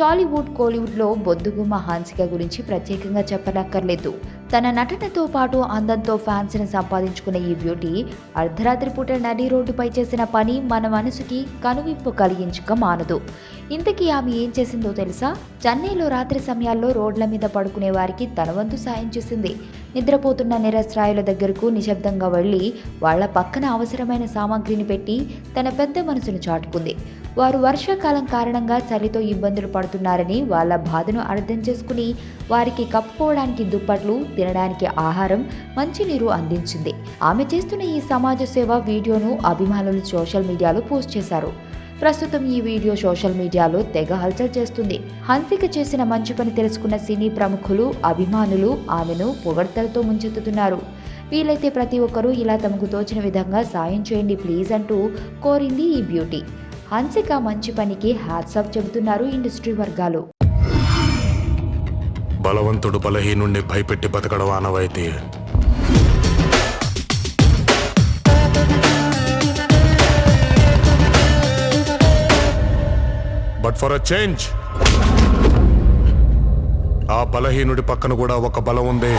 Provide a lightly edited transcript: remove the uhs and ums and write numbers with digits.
టాలీవుడ్ కోలీవుడ్లో బొద్దుగుమ్మ హాన్సిక గురించి ప్రత్యేకంగా చెప్పనక్కర్లేదు. తన నటనతో పాటు అందంతో ఫ్యాన్స్ని సంపాదించుకున్న ఈ బ్యూటీ అర్ధరాత్రి పూట నడి రోడ్డుపై చేసిన పని మన మనసుకి కనువిప్పు కలిగించక మానదు. ఇంతకీ ఆమె ఏం చేసిందో తెలుసా? చెన్నైలో రాత్రి సమయాల్లో రోడ్ల మీద పడుకునే వారికి తన వంతు సాయం చేసింది. నిద్రపోతున్న నిరస్రాయుల దగ్గరకు నిశ్శబ్దంగా వెళ్లి వాళ్ల పక్కన అవసరమైన సామాగ్రిని పెట్టి తన పెద్ద మనసును చాటుకుంది. వారు వర్షాకాలం కారణంగా చలితో ఇబ్బందులు పడుతున్నారని వాళ్ళ బాధను అర్థం చేసుకుని వారికి కప్పుకోవడానికి దుప్పట్లు, తినడానికి ఆహారం, మంచినీరు అందించింది. ఆమె చేస్తున్న ఈ సమాజ సేవ వీడియోను అభిమానులు సోషల్ మీడియాలో పోస్ట్ చేశారు. ప్రస్తుతం ఈ వీడియో సోషల్ మీడియాలో తెగ హల్చల్ చేస్తుంది. హన్సిక చేసిన మంచి పని తెలుసుకున్న సినీ ప్రముఖులు, అభిమానులు ఆమెను పొగడ్తలతో ముంచెత్తుతున్నారు. వీలైతే ప్రతి ఒక్కరూ ఇలా తమకు తోచిన విధంగా సాయం చేయండి ప్లీజ్ అంటూ కోరింది ఈ బ్యూటీ. హన్సిక మంచి పనికి హ్యాట్స్ ఆఫ్ చెబుతున్నారు ఇండస్ట్రీ వర్గాలు. బలవంతుడు బలహీనుణ్ణి భయపెట్టి బతకడం ఆనవాయితీ. బట్ ఫర్ అ చేంజ్ ఆ బలహీనుడి పక్కన కూడా ఒక బలం ఉంది.